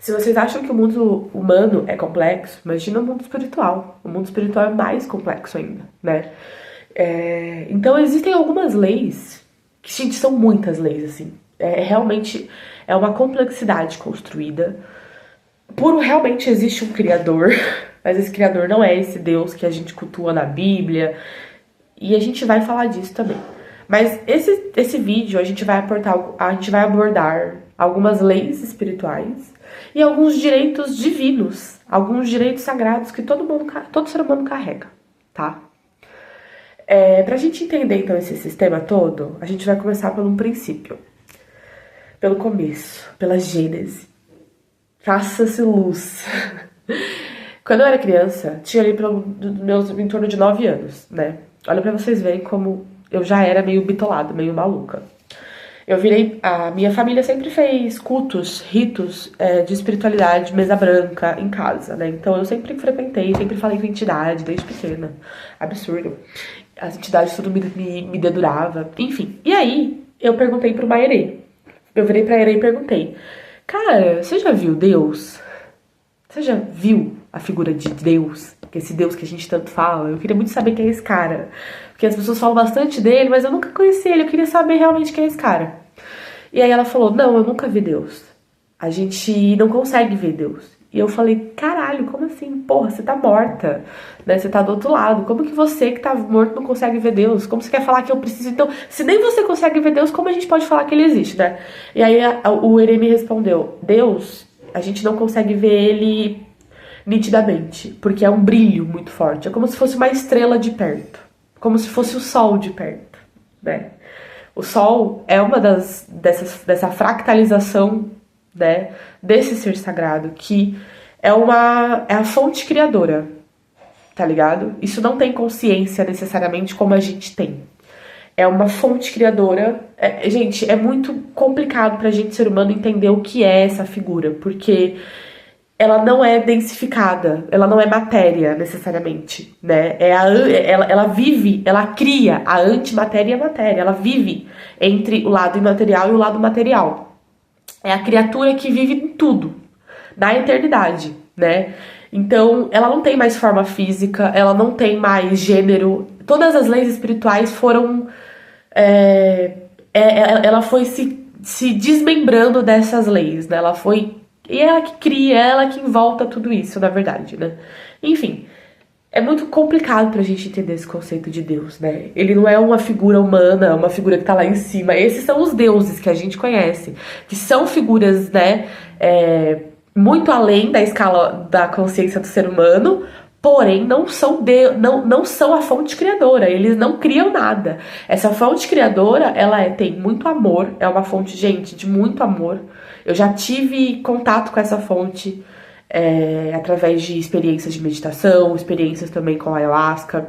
Se vocês acham que o mundo humano é complexo, imagina o mundo espiritual. O mundo espiritual é mais complexo ainda, né? Então existem algumas leis, que, gente, são muitas leis, assim. Realmente é uma complexidade construída. Realmente existe um criador, mas esse criador não é esse Deus que a gente cultua na Bíblia. E a gente vai falar disso também. Mas esse vídeo a gente vai abordar algumas leis espirituais e alguns direitos divinos, alguns direitos sagrados que todo ser humano carrega, tá? Pra gente entender então esse sistema todo, a gente vai começar por um princípio, pelo começo, pela Gênese. Faça-se luz. Quando eu era criança, tinha ali em torno de 9 anos, né? Olha pra vocês verem como eu já era meio bitolada, meio maluca. A minha família sempre fez cultos, ritos de espiritualidade, mesa branca em casa, né? Então eu sempre frequentei, sempre falei com entidade desde pequena. Absurdo. As entidades tudo me dedurava, enfim. E aí eu perguntei pro Maerê. Eu virei pra Maerê e perguntei: cara, você já viu Deus? Você já viu a figura de Deus? Esse Deus que a gente tanto fala? Eu queria muito saber quem é esse cara. Porque as pessoas falam bastante dele, mas eu nunca conheci ele. Eu queria saber realmente quem é esse cara. E aí ela falou: não, eu nunca vi Deus. A gente não consegue ver Deus. E eu falei: caralho, como assim? Porra, você tá morta, né? Você tá do outro lado. Como que você que tá morto não consegue ver Deus? Como você quer falar que eu preciso? Então, se nem você consegue ver Deus, como a gente pode falar que ele existe, né? E aí o Erê me respondeu: Deus, a gente não consegue ver ele nitidamente, porque é um brilho muito forte. É como se fosse uma estrela de perto. Como se fosse o sol de perto, né? O sol é uma dessa fractalização, né, desse ser sagrado, que é a fonte criadora, tá ligado? Isso não tem consciência necessariamente como a gente tem. É uma fonte criadora. Gente, é muito complicado pra gente, ser humano, entender o que é essa figura, porque ela não é densificada, ela não é matéria necessariamente, né? Ela vive, ela cria a antimatéria e a matéria, ela vive entre o lado imaterial e o lado material. É a criatura que vive em tudo, na eternidade, né? Então, ela não tem mais forma física, ela não tem mais gênero. Todas as leis espirituais foram... ela foi se desmembrando dessas leis, né? Ela foi... E ela que cria, ela que envolta tudo isso, na verdade, né? Enfim, é muito complicado pra gente entender esse conceito de Deus, né? Ele não é uma figura humana, uma figura que tá lá em cima. Esses são os deuses que a gente conhece, que são figuras, né, muito além da escala da consciência do ser humano, porém não são a fonte criadora, eles não criam nada. Essa fonte criadora, ela tem muito amor, é uma fonte, gente, de muito amor. Eu já tive contato com essa fonte através de experiências de meditação, experiências também com ayahuasca.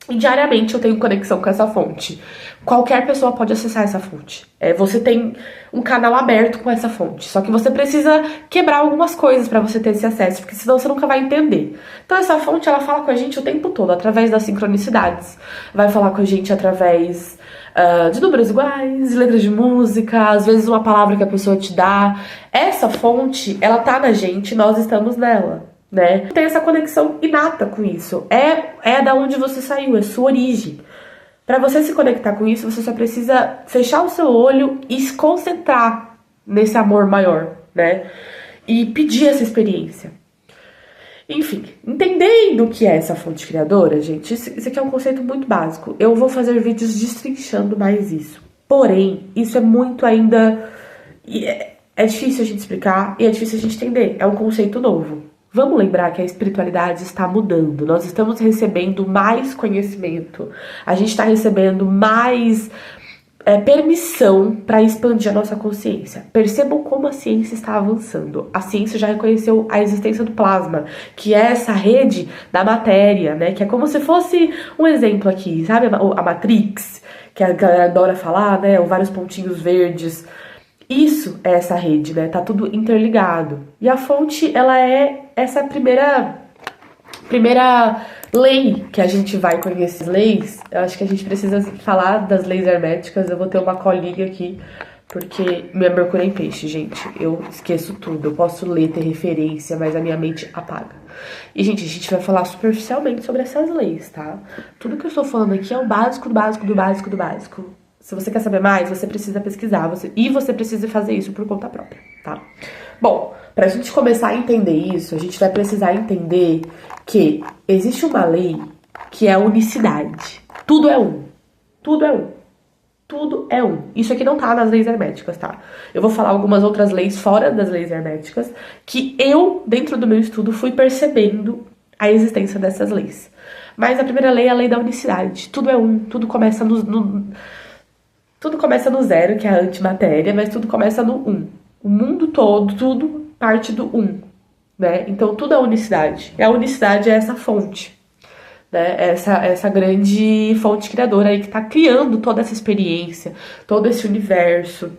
E diariamente eu tenho conexão com essa fonte. Qualquer pessoa pode acessar essa fonte. Você tem um canal aberto com essa fonte. Só que você precisa quebrar algumas coisas para você ter esse acesso, porque senão você nunca vai entender. Então essa fonte, ela fala com a gente o tempo todo, através das sincronicidades. Vai falar com a gente através de números iguais, de letras de música, às vezes uma palavra que a pessoa te dá. Essa fonte, ela tá na gente, nós estamos nela. Né? Tem essa conexão inata com isso. É da onde você saiu, é sua origem. Para você se conectar com isso, você só precisa fechar o seu olho e se concentrar nesse amor maior, né? E pedir essa experiência. Enfim, entendendo o que é essa fonte criadora, gente, isso aqui é um conceito muito básico. Eu vou fazer vídeos destrinchando mais isso. Porém, isso é muito ainda... É difícil a gente explicar e é difícil a gente entender. É um conceito novo. Vamos lembrar que a espiritualidade está mudando. Nós estamos recebendo mais conhecimento. A gente está recebendo mais permissão para expandir a nossa consciência. Percebam como a ciência está avançando. A ciência já reconheceu a existência do plasma, que é essa rede da matéria, né? Que é como se fosse um exemplo aqui, sabe? A Matrix, que a galera adora falar, né? Ou vários pontinhos verdes. Isso é essa rede, né? Tá tudo interligado. E a fonte, ela é essa primeira lei que a gente vai conhecer. Leis, eu acho que a gente precisa falar das leis herméticas. Eu vou ter uma colinha aqui Porque meu Mercúrio é em peixe, gente. Eu esqueço tudo. Eu posso ler, ter referência, mas a minha mente apaga. E, gente, a gente vai falar superficialmente sobre essas leis, tá? Tudo que eu estou falando aqui é o básico do básico do básico do básico. Se você quer saber mais, você precisa pesquisar. E você precisa fazer isso por conta própria, tá? Bom, pra gente começar a entender isso, a gente vai precisar entender que existe uma lei que é a unicidade. Tudo é um. Tudo é um. Tudo é um. Isso aqui não tá nas leis herméticas, tá? Eu vou falar algumas outras leis fora das leis herméticas que eu, dentro do meu estudo, fui percebendo a existência dessas leis. Mas a primeira lei é a lei da unicidade. Tudo é um. Tudo começa tudo começa no zero, que é a antimatéria, mas tudo começa no um. O mundo todo, tudo parte do um, né? Então tudo é unicidade. E a unicidade é essa fonte. Né, essa grande fonte criadora aí que tá criando toda essa experiência, todo esse universo,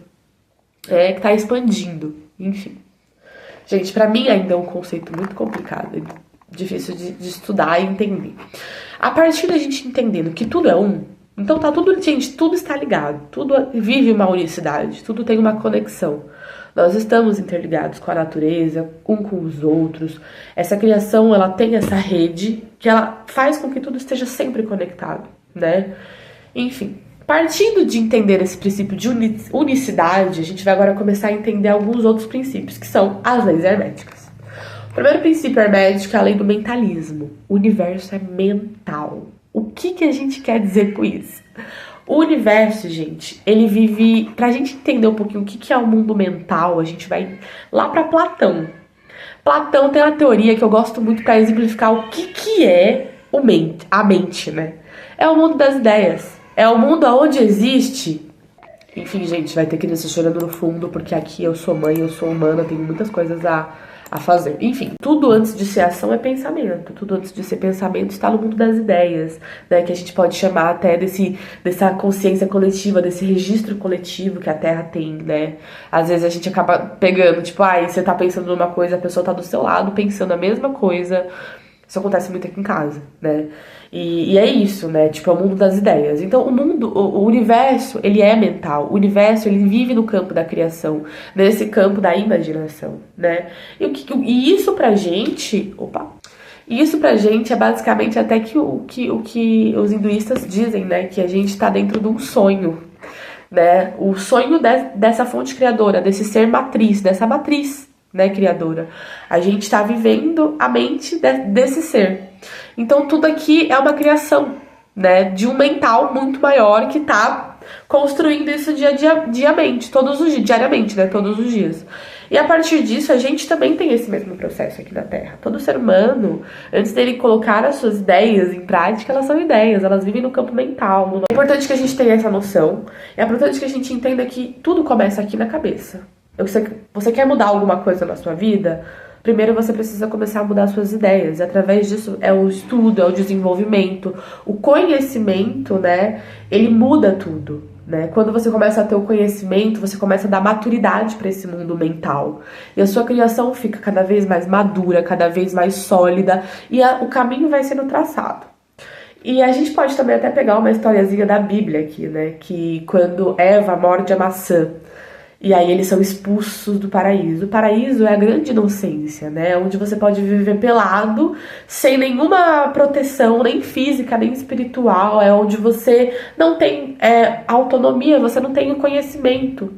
que tá expandindo, enfim. Gente, pra mim ainda é um conceito muito complicado, difícil de estudar e entender. A partir da gente entendendo que tudo é um, então tá tudo, gente, tudo está ligado, tudo vive uma unicidade, tudo tem uma conexão. Nós estamos interligados com a natureza, um com os outros. Essa criação, ela tem essa rede que ela faz com que tudo esteja sempre conectado, né? Enfim, partindo de entender esse princípio de unicidade, a gente vai agora começar a entender alguns outros princípios, que são as leis herméticas. O primeiro princípio hermético é a lei do mentalismo. O universo é mental. O que a gente quer dizer com isso? O universo, gente, ele vive... Pra gente entender um pouquinho o que é o mundo mental, a gente vai lá pra Platão. Platão tem uma teoria que eu gosto muito pra exemplificar o que é a mente, né? É o mundo das ideias. É o mundo onde existe... Enfim, gente, vai ter criança chorando no fundo, porque aqui eu sou mãe, eu sou humana, tenho muitas coisas a fazer. Enfim, tudo antes de ser ação é pensamento. Tudo antes de ser pensamento está no mundo das ideias, né? Que a gente pode chamar até dessa consciência coletiva, desse registro coletivo que a Terra tem, né? Às vezes a gente acaba pegando, tipo, você tá pensando numa coisa, a pessoa tá do seu lado pensando a mesma coisa. Isso acontece muito aqui em casa, né? E é isso, né? Tipo, é o mundo das ideias. Então, o universo, ele é mental. O universo, ele vive no campo da criação, nesse campo da imaginação, né? E isso pra gente... Isso pra gente é basicamente até o que os hinduístas dizem, né? Que a gente tá dentro de um sonho, né? O sonho dessa fonte criadora, desse ser matriz, dessa matriz, né, criadora. A gente está vivendo a mente desse ser. Então tudo aqui é uma criação, né, de um mental muito maior que está construindo isso diariamente, né, todos os dias. E a partir disso, a gente também tem esse mesmo processo aqui na Terra. Todo ser humano, antes dele colocar as suas ideias em prática, elas são ideias, elas vivem no campo mental. É importante que a gente tenha essa noção, é importante que a gente entenda que tudo começa aqui na cabeça. Você quer mudar alguma coisa na sua vida? Primeiro você precisa começar a mudar suas ideias. E através disso é o estudo, é o desenvolvimento, o conhecimento, né? Ele muda tudo, né? Quando você começa a ter o conhecimento, você começa a dar maturidade para esse mundo mental. E a sua criação fica cada vez mais madura, cada vez mais sólida. E o caminho vai sendo traçado. E a gente pode também até pegar uma historiazinha da Bíblia aqui, né? Que quando Eva morde a maçã, e aí eles são expulsos do paraíso. O paraíso é a grande inocência, né? Onde você pode viver pelado, sem nenhuma proteção, nem física, nem espiritual. É onde você não tem autonomia, você não tem o conhecimento,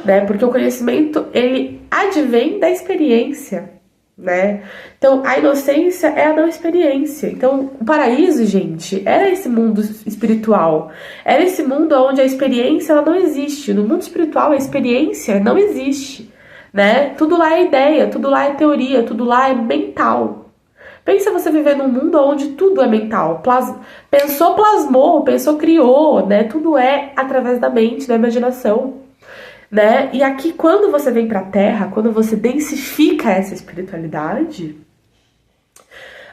né? Porque o conhecimento, ele advém da experiência, né? Então, a inocência é a não experiência. Então, o paraíso, gente, era esse mundo espiritual. Era esse mundo onde a experiência ela não existe. No mundo espiritual, a experiência não existe, né? Tudo lá é ideia, tudo lá é teoria, tudo lá é mental. Pensa você viver num mundo onde tudo é mental. Pensou, plasmou, pensou, criou, né? Tudo é através da mente, da imaginação. Né? E aqui, quando você vem pra Terra, quando você densifica essa espiritualidade,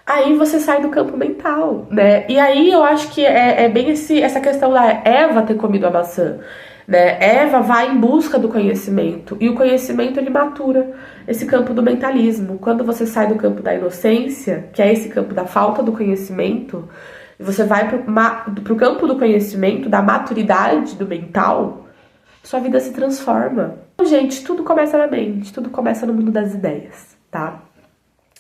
aí você sai do campo mental, né? E aí eu acho que é bem essa questão da Eva ter comido a maçã, né? Eva vai em busca do conhecimento, e o conhecimento ele matura esse campo do mentalismo. Quando você sai do campo da inocência, que é esse campo da falta do conhecimento, e você vai pro campo do conhecimento, da maturidade do mental, sua vida se transforma. Então, gente, tudo começa na mente, tudo começa no mundo das ideias, tá?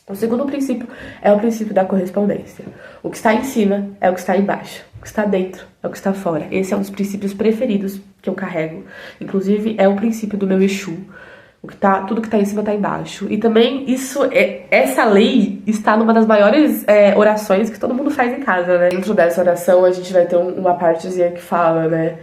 O segundo princípio é o princípio da correspondência. O que está em cima é o que está embaixo. O que está dentro é o que está fora. Esse é um dos princípios preferidos que eu carrego. Inclusive, é o princípio do meu Exu. Tudo que está em cima está embaixo. E também essa lei está numa das maiores orações que todo mundo faz em casa, né? Dentro dessa oração, a gente vai ter uma partezinha que fala, né?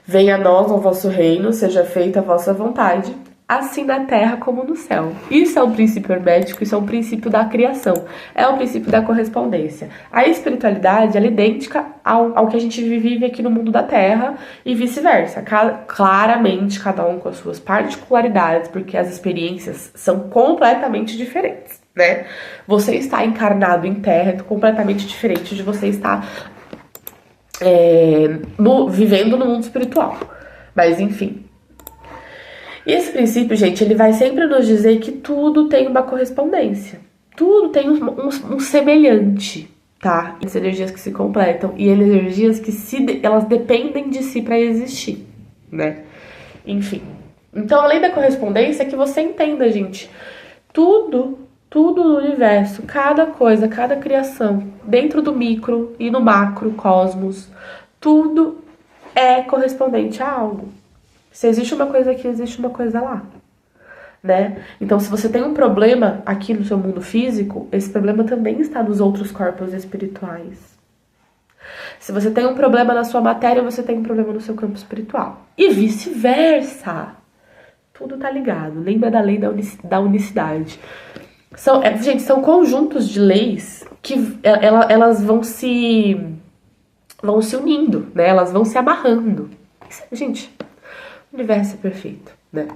Venha a nós o vosso reino, seja feita a vossa vontade, assim na terra como no céu. Isso é um princípio hermético, isso é um princípio da criação, é um princípio da correspondência. A espiritualidade, ela é idêntica ao que a gente vive aqui no mundo da terra e vice-versa. Claramente, cada um com as suas particularidades, porque as experiências são completamente diferentes, né? Você está encarnado em terra é completamente diferente de você estar vivendo no mundo espiritual. Mas, enfim. E esse princípio, gente, ele vai sempre nos dizer que tudo tem uma correspondência. Tudo tem um semelhante, tá? As energias que se completam e energias que elas dependem de si para existir, né? Enfim. Então, além da correspondência, é que você entenda, gente, tudo no universo, cada coisa, cada criação, dentro do micro e no macro cosmos, tudo é correspondente a algo. Se existe uma coisa aqui, existe uma coisa lá, né? Então, se você tem um problema aqui no seu mundo físico, esse problema também está nos outros corpos espirituais. Se você tem um problema na sua matéria, você tem um problema no seu campo espiritual. E vice-versa. Tudo tá ligado. Lembra da lei da unicidade. Gente, são conjuntos de leis que elas vão se unindo, né? Elas vão se amarrando. Gente, o universo é perfeito, né?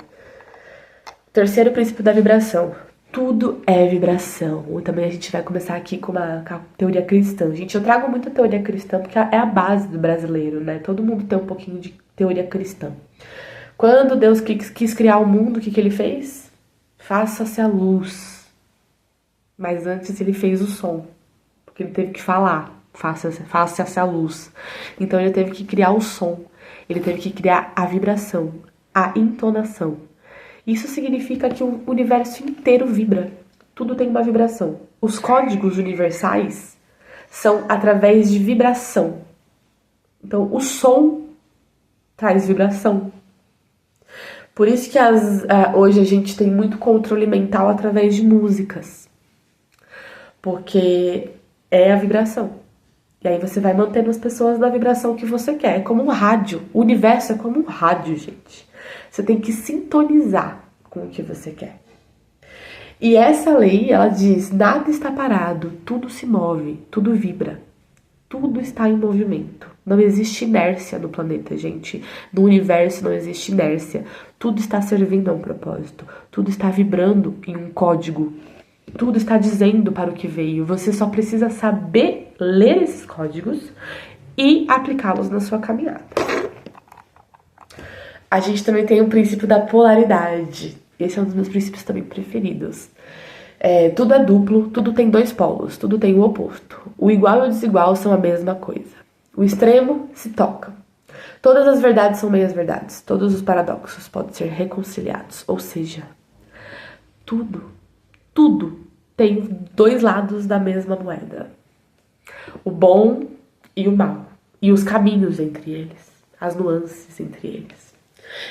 Terceiro princípio da vibração. Tudo é vibração. E também a gente vai começar aqui com a teoria cristã. Gente, eu trago muita teoria cristã porque é a base do brasileiro, né? Todo mundo tem um pouquinho de teoria cristã. Quando Deus quis criar o mundo, o que ele fez? Faça-se a luz. Mas antes ele fez o som. Porque ele teve que falar. Faça-se a luz. Então ele teve que criar o som. Ele teve que criar a vibração, a entonação. Isso significa que o universo inteiro vibra. Tudo tem uma vibração. Os códigos universais são através de vibração. Então, o som traz vibração. Por isso que hoje a gente tem muito controle mental através de músicas. Porque é a vibração. E aí você vai mantendo as pessoas na vibração que você quer. É como um rádio. O universo é como um rádio, gente. Você tem que sintonizar com o que você quer. E essa lei, ela diz, nada está parado, tudo se move, tudo vibra. Tudo está em movimento. Não existe inércia no planeta, gente. No universo não existe inércia. Tudo está servindo a um propósito. Tudo está vibrando em um código. Tudo está dizendo para o que veio. Você só precisa saber ler esses códigos e aplicá-los na sua caminhada. A gente também tem o princípio da polaridade. Esse é um dos meus princípios também preferidos. Tudo é duplo, tudo tem dois polos, tudo tem o oposto. O igual e o desigual são a mesma coisa. O extremo se toca. Todas as verdades são meias verdades. Todos os paradoxos podem ser reconciliados. Ou seja, tudo tem dois lados da mesma moeda. O bom e o mal. E os caminhos entre eles. As nuances entre eles.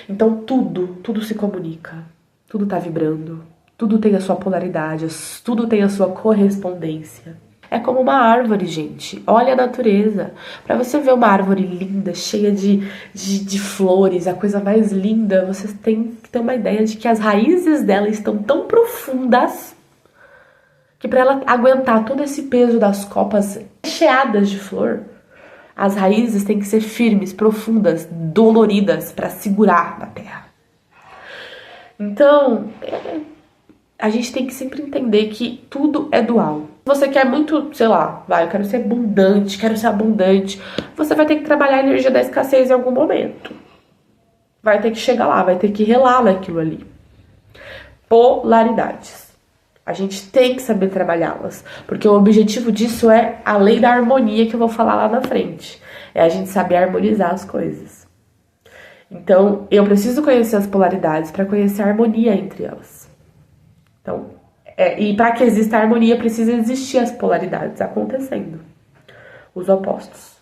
Então tudo se comunica. Tudo tá vibrando. Tudo tem a sua polaridade. Tudo tem a sua correspondência. É como uma árvore, gente. Olha a natureza. Pra você ver uma árvore linda, cheia de flores, a coisa mais linda, você tem que ter uma ideia de que as raízes dela estão tão profundas que para ela aguentar todo esse peso das copas recheadas de flor, as raízes têm que ser firmes, profundas, doloridas para segurar na terra. Então, a gente tem que sempre entender que tudo é dual. Se você quer muito, sei lá, eu quero ser abundante, você vai ter que trabalhar a energia da escassez em algum momento. Vai ter que chegar lá, vai ter que relar naquilo ali. Polaridades. A gente tem que saber trabalhá-las, porque o objetivo disso é a lei da harmonia que eu vou falar lá na frente. É a gente saber harmonizar as coisas. Então, eu preciso conhecer as polaridades para conhecer a harmonia entre elas. Então, e para que exista harmonia, precisa existir as polaridades acontecendo, os opostos.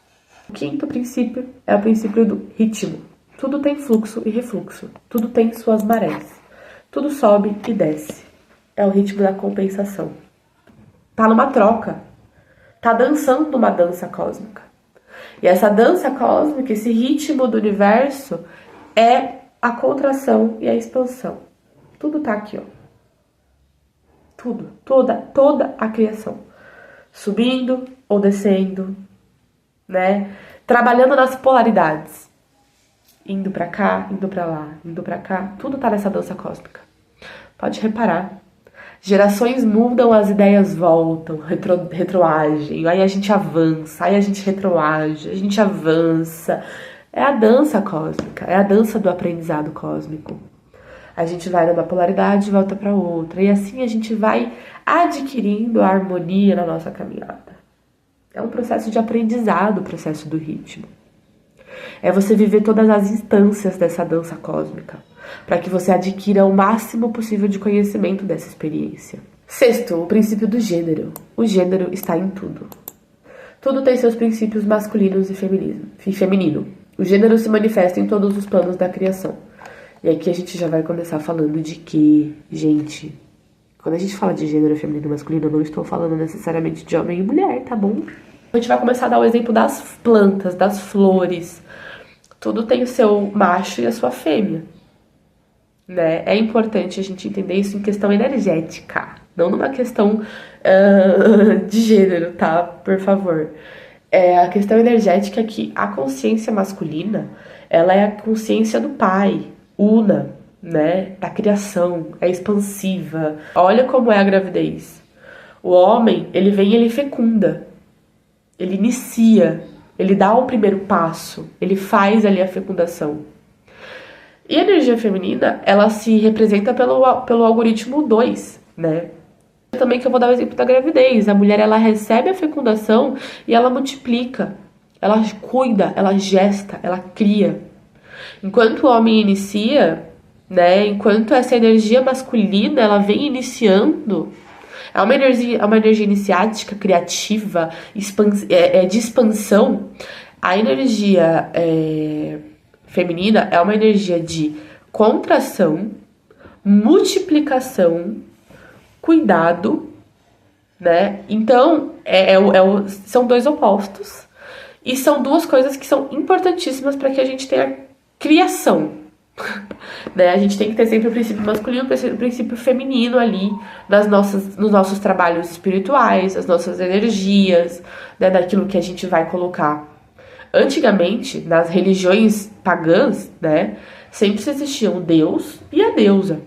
O quinto princípio é o princípio do ritmo. Tudo tem fluxo e refluxo, tudo tem suas marés, tudo sobe e desce. É o ritmo da compensação. Tá numa troca, tá dançando uma dança cósmica. E essa dança cósmica, esse ritmo do universo, é a contração e a expansão. Tudo tá aqui, ó. Tudo, toda a criação. Subindo ou descendo, né? Trabalhando nas polaridades. Indo pra cá, indo pra lá, indo pra cá. Tudo tá nessa dança cósmica. Pode reparar. Gerações mudam, as ideias voltam, retroagem. Aí a gente avança, aí a gente retroage, a gente avança. É a dança cósmica, é a dança do aprendizado cósmico. A gente vai numa polaridade e volta para outra. E assim a gente vai adquirindo a harmonia na nossa caminhada. É um processo de aprendizado, o processo do ritmo. É você viver todas as instâncias dessa dança cósmica, para que você adquira o máximo possível de conhecimento dessa experiência. Sexto, o princípio do gênero. O gênero está em tudo. Tudo tem seus princípios masculinos e feminino. O gênero se manifesta em todos os planos da criação. E aqui a gente já vai começar falando de que, gente, quando a gente fala de gênero feminino e masculino, eu não estou falando necessariamente de homem e mulher, tá bom? A gente vai começar a dar o exemplo das plantas, das flores. Tudo tem o seu macho e a sua fêmea, né? É importante a gente entender isso em questão energética, não numa questão de gênero, tá? Por favor. A questão energética é que a consciência masculina, ela é a consciência do pai, una, né? Da criação, é expansiva. Olha como é a gravidez. O homem, ele vem e ele fecunda. Ele inicia, ele dá o primeiro passo, ele faz ali a fecundação. E a energia feminina, ela se representa pelo algoritmo 2, né? Também que eu vou dar o exemplo da gravidez. A mulher, ela recebe a fecundação e ela multiplica. Ela cuida, ela gesta, ela cria. Enquanto o homem inicia, né? Enquanto essa energia masculina, ela vem iniciando, é uma energia iniciática, criativa, de expansão. A energia feminina é uma energia de contração, multiplicação, cuidado, né? Então, são dois opostos. E são duas coisas que são importantíssimas para que a gente tenha criação. Né? A gente tem que ter sempre o princípio masculino e o princípio feminino ali nos nossos trabalhos espirituais, as nossas energias, né? Daquilo que a gente vai colocar. Antigamente, nas religiões pagãs, né, sempre existiam o Deus e a deusa,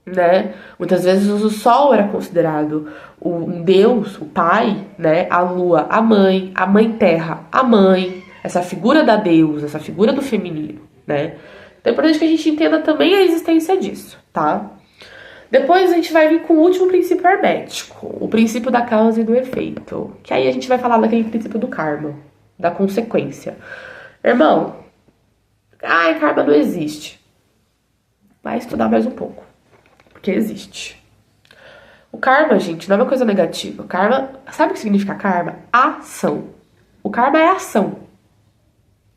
né? Muitas vezes o sol era considerado um Deus, o pai, né? A lua, a mãe terra, a mãe, essa figura da deusa, essa figura do feminino, né? Então é importante que a gente entenda também a existência disso, tá? Depois a gente vai vir com o último princípio hermético, o princípio da causa e do efeito, que aí a gente vai falar daquele princípio do karma, da consequência. Irmão, karma não existe. Vai estudar mais um pouco, porque existe. O karma, gente, não é uma coisa negativa. O karma, sabe o que significa karma? Ação. O karma é ação,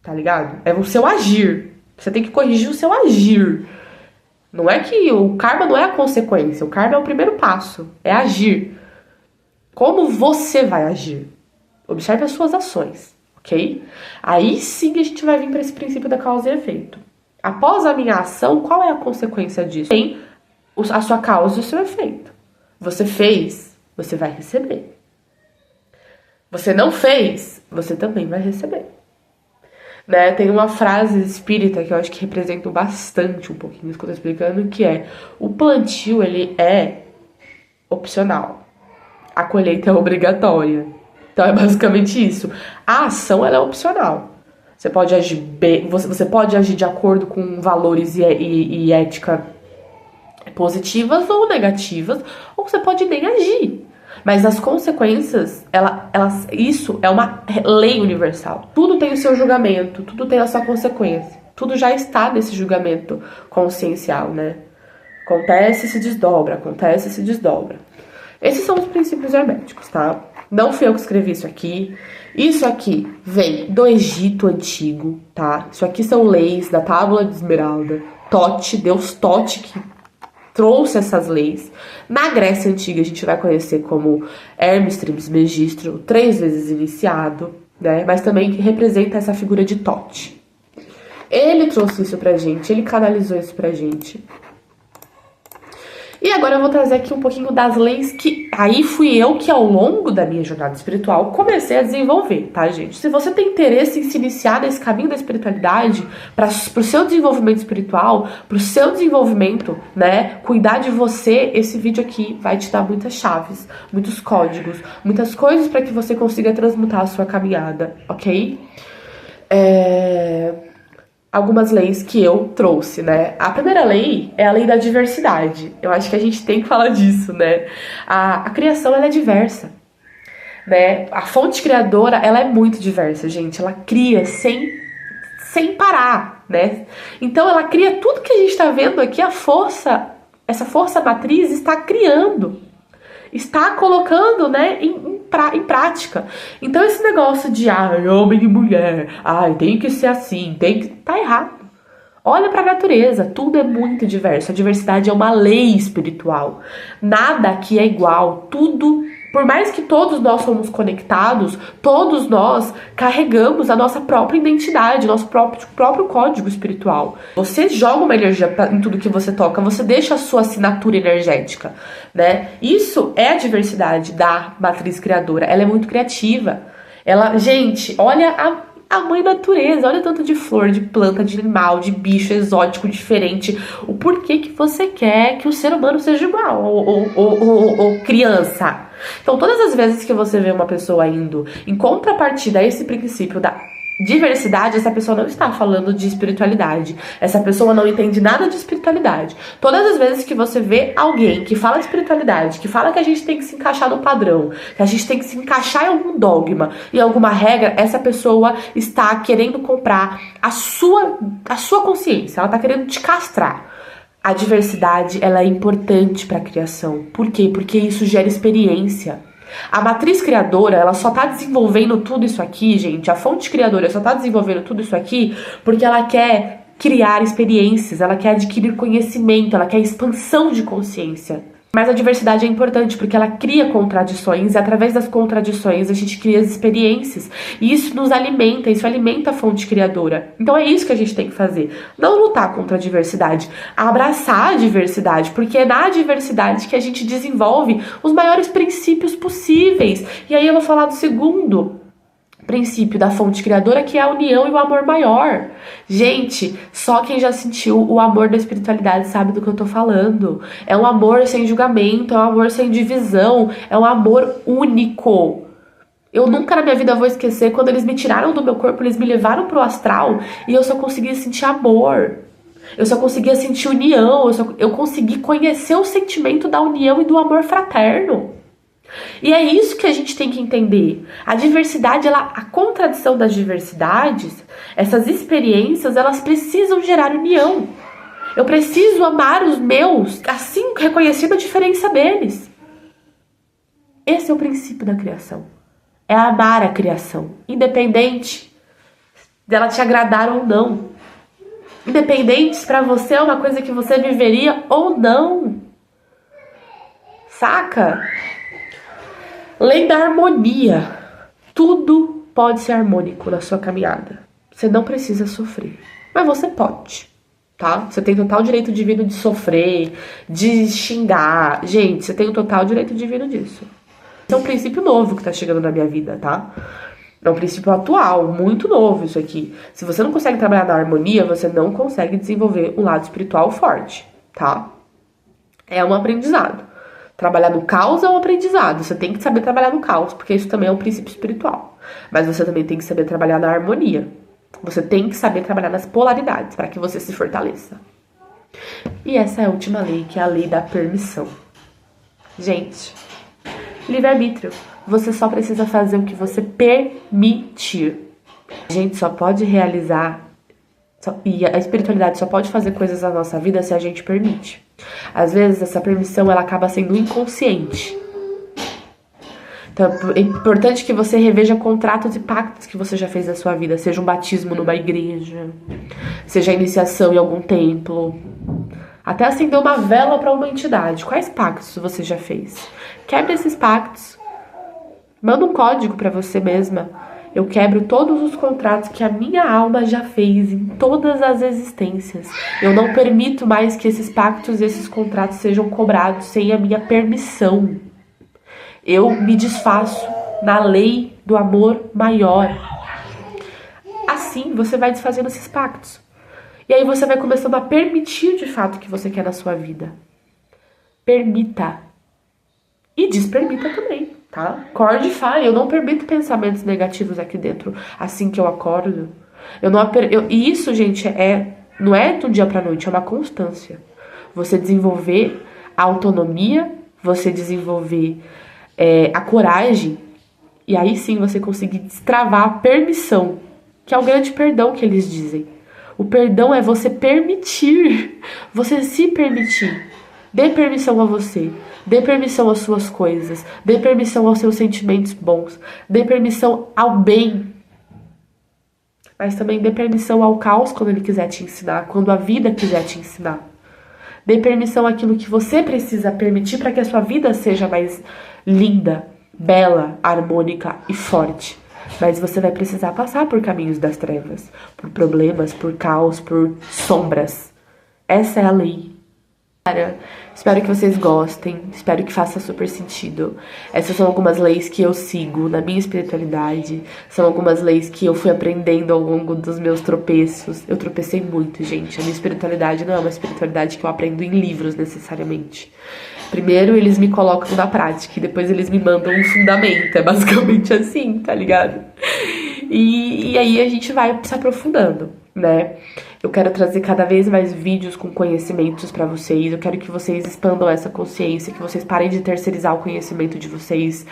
tá ligado? É o seu agir. Você tem que corrigir o seu agir. Não é que o karma não é a consequência. O karma é o primeiro passo. É agir. Como você vai agir? Observe as suas ações, ok? Aí sim a gente vai vir para esse princípio da causa e efeito. Após a minha ação, qual é a consequência disso? Tem a sua causa e o seu efeito. Você fez, você vai receber. Você não fez, você também vai receber. Né? Tem uma frase espírita que eu acho que representa bastante um pouquinho isso que eu tô explicando, que é: o plantio, ele é opcional, a colheita é obrigatória. Então é basicamente isso. A ação, ela é opcional. Você pode agir bem, você pode agir de acordo com valores e ética positivas ou negativas, ou você pode nem agir. Mas as consequências, isso é uma lei universal. Tudo tem o seu julgamento, tudo tem a sua consequência. Tudo já está nesse julgamento consciencial, né? Acontece e se desdobra, acontece e se desdobra. Esses são os princípios herméticos, tá? Não fui eu que escrevi isso aqui. Isso aqui vem do Egito Antigo, tá? Isso aqui são leis da Tábua de Esmeralda. Tote, Deus Tote que trouxe essas leis. Na Grécia Antiga a gente vai conhecer como Hermes Trismegisto, 3 vezes iniciado, né? Mas também representa essa figura de Tote. Ele trouxe isso pra gente, ele canalizou isso pra gente. E agora eu vou trazer aqui um pouquinho das leis que aí fui eu que ao longo da minha jornada espiritual comecei a desenvolver, tá, gente? Se você tem interesse em se iniciar nesse caminho da espiritualidade, pro seu desenvolvimento espiritual, pro seu desenvolvimento, né, cuidar de você, esse vídeo aqui vai te dar muitas chaves, muitos códigos, muitas coisas para que você consiga transmutar a sua caminhada, ok? Algumas leis que eu trouxe, né? A primeira lei é a lei da diversidade. Eu acho que a gente tem que falar disso, né? A criação, ela é diversa, né? A fonte criadora, ela é muito diversa, gente. Ela cria sem parar, né? Então, ela cria tudo que a gente tá vendo aqui, essa força matriz está criando, está colocando, né, em prática. Então esse negócio de homem e mulher, tem que ser assim, tá errado. Olha para a natureza, tudo é muito diverso. A diversidade é uma lei espiritual. Nada aqui é igual, tudo. Por mais que todos nós somos conectados, todos nós carregamos a nossa própria identidade, nosso próprio código espiritual. Você joga uma energia em tudo que você toca, você deixa a sua assinatura energética, né? Isso é a diversidade da matriz criadora. Ela é muito criativa. Gente, olha a mãe natureza, olha o tanto de flor, de planta, de animal, de bicho exótico, diferente. O porquê que você quer que o ser humano seja igual, ou criança. Então, todas as vezes que você vê uma pessoa indo em contrapartida a esse princípio da diversidade, essa pessoa não está falando de espiritualidade. Essa pessoa não entende nada de espiritualidade. Todas as vezes que você vê alguém que fala de espiritualidade, que fala que a gente tem que se encaixar no padrão, que a gente tem que se encaixar em algum dogma, em alguma regra, essa pessoa está querendo comprar a sua consciência. Ela está querendo te castrar. A diversidade, ela é importante para a criação. Por quê? Porque isso gera experiência. A matriz criadora, ela só tá desenvolvendo tudo isso aqui, gente. A fonte criadora só tá desenvolvendo tudo isso aqui porque ela quer criar experiências, ela quer adquirir conhecimento, ela quer expansão de consciência. Mas a diversidade é importante porque ela cria contradições e através das contradições a gente cria as experiências. E isso nos alimenta, isso alimenta a fonte criadora. Então é isso que a gente tem que fazer. Não lutar contra a diversidade, abraçar a diversidade, porque é na diversidade que a gente desenvolve os maiores princípios possíveis. E aí eu vou falar do segundo princípio da fonte criadora, que é a união e o amor maior. Gente, só quem já sentiu o amor da espiritualidade sabe do que eu tô falando. É um amor sem julgamento, é um amor sem divisão, é um amor único. Eu nunca na minha vida vou esquecer quando eles me tiraram do meu corpo, eles me levaram pro astral e eu só conseguia sentir amor. Eu só conseguia sentir união, eu consegui conhecer o sentimento da união e do amor fraterno. E é isso que a gente tem que entender. A diversidade, a contradição das diversidades, essas experiências, elas precisam gerar união. Eu preciso amar os meus, assim reconhecendo a diferença deles. Esse é o princípio da criação. É amar a criação, independente dela te agradar ou não. Independente se pra você é uma coisa que você viveria ou não. Saca? Lei da harmonia. Tudo pode ser harmônico na sua caminhada. Você não precisa sofrer. Mas você pode, tá? Você tem total direito divino de sofrer, de xingar. Gente, você tem o total direito divino disso. Esse é um princípio novo que tá chegando na minha vida, tá? É um princípio atual, muito novo isso aqui. Se você não consegue trabalhar na harmonia, você não consegue desenvolver um lado espiritual forte, tá? É um aprendizado. Trabalhar no caos é um aprendizado. Você tem que saber trabalhar no caos, porque isso também é um princípio espiritual. Mas você também tem que saber trabalhar na harmonia. Você tem que saber trabalhar nas polaridades para que você se fortaleça. E essa é a última lei, que é a lei da permissão. Gente, livre-arbítrio. Você só precisa fazer o que você permitir. A gente só pode realizar E a espiritualidade só pode fazer coisas na nossa vida se a gente permite. Às vezes, essa permissão, ela acaba sendo inconsciente. Então, é importante que você reveja contratos e pactos que você já fez na sua vida. Seja um batismo numa igreja, seja a iniciação em algum templo, até acender uma vela para uma entidade. Quais pactos você já fez? Quebre esses pactos. Manda um código para você mesma. Eu quebro todos os contratos que a minha alma já fez em todas as existências. Eu não permito mais que esses pactos e esses contratos sejam cobrados sem a minha permissão. Eu me desfaço na lei do amor maior. Assim, você vai desfazendo esses pactos. E aí você vai começando a permitir de fato o que você quer na sua vida. Permita. E despermita também, tá? Acorde e fale. Eu não permito pensamentos negativos aqui dentro assim que eu acordo. E isso, gente, não é do dia pra noite, é uma constância. Você desenvolver a autonomia, você desenvolver a coragem, e aí sim você conseguir destravar a permissão, que é o grande perdão que eles dizem. O perdão é você permitir, você se permitir. Dê permissão a você, dê permissão às suas coisas, dê permissão aos seus sentimentos bons, dê permissão ao bem, mas também dê permissão ao caos quando ele quiser te ensinar, quando a vida quiser te ensinar. Dê permissão àquilo que você precisa permitir para que a sua vida seja mais linda, bela, harmônica e forte. Mas você vai precisar passar por caminhos das trevas, por problemas, por caos, por sombras. Essa é a lei. Espero que vocês gostem, espero que faça super sentido. Essas são algumas leis que eu sigo na minha espiritualidade. São algumas leis que eu fui aprendendo ao longo dos meus tropeços. Eu tropecei muito, gente. A minha espiritualidade não é uma espiritualidade que eu aprendo em livros necessariamente. Primeiro eles me colocam na prática e depois eles me mandam um fundamento. É basicamente assim, tá ligado? E aí a gente vai se aprofundando, né? Eu quero trazer cada vez mais vídeos com conhecimentos pra vocês. Eu quero que vocês expandam essa consciência, que vocês parem de terceirizar o conhecimento de vocês.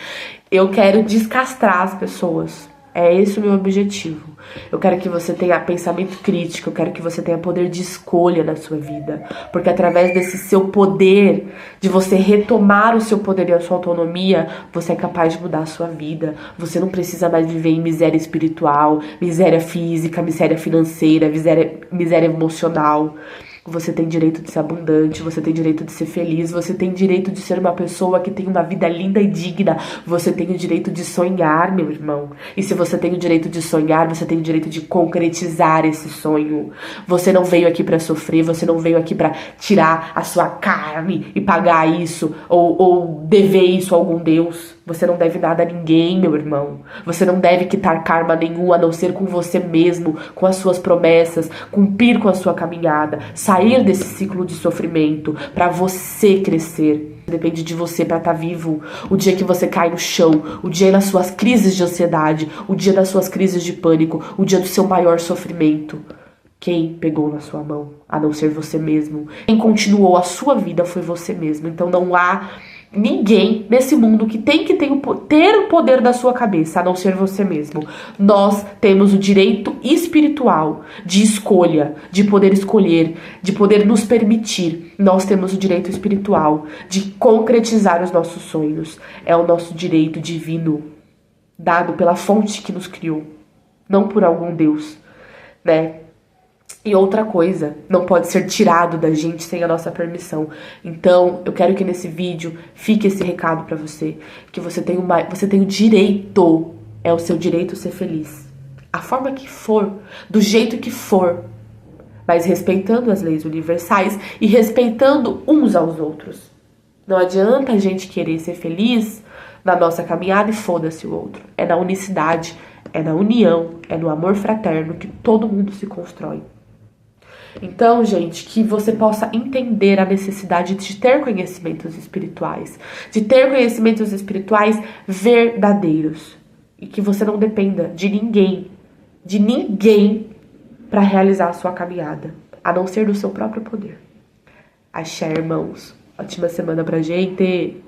Eu quero descastrar as pessoas. É esse o meu objetivo. Eu quero que você tenha pensamento crítico, eu quero que você tenha poder de escolha na sua vida. Porque através desse seu poder, de você retomar o seu poder e a sua autonomia, você é capaz de mudar a sua vida. Você não precisa mais viver em miséria espiritual, miséria física, miséria financeira, miséria emocional. Você tem direito de ser abundante, você tem direito de ser feliz, você tem direito de ser uma pessoa que tem uma vida linda e digna. Você tem o direito de sonhar, meu irmão. E se você tem o direito de sonhar, você tem o direito de concretizar esse sonho. Você não veio aqui pra sofrer, você não veio aqui pra tirar a sua carne e pagar isso, ou dever isso a algum Deus. Você não deve nada a ninguém, meu irmão. Você não deve quitar karma nenhum, a não ser com você mesmo, com as suas promessas, cumprir com a sua caminhada, sair desse ciclo de sofrimento pra você crescer. Depende de você pra estar vivo. O dia que você cai no chão, o dia das suas crises de ansiedade, o dia das suas crises de pânico, o dia do seu maior sofrimento. Quem pegou na sua mão, a não ser você mesmo? Quem continuou a sua vida foi você mesmo. Então não há ninguém nesse mundo que tem que ter o poder da sua cabeça, a não ser você mesmo. Nós temos o direito espiritual de escolha, de poder escolher, de poder nos permitir. Nós temos o direito espiritual de concretizar os nossos sonhos. É o nosso direito divino, dado pela fonte que nos criou, não por algum Deus, né? E outra coisa, não pode ser tirado da gente sem a nossa permissão. Então, eu quero que nesse vídeo fique esse recado pra você, que você tem o direito, é o seu direito ser feliz. A forma que for, do jeito que for, mas respeitando as leis universais e respeitando uns aos outros. Não adianta a gente querer ser feliz na nossa caminhada e foda-se o outro. É na unicidade, é na união, é no amor fraterno que todo mundo se constrói. Então, gente, que você possa entender a necessidade de ter conhecimentos espirituais, verdadeiros, e que você não dependa de ninguém para realizar a sua caminhada, a não ser do seu próprio poder. Axé, irmãos. Ótima semana pra gente.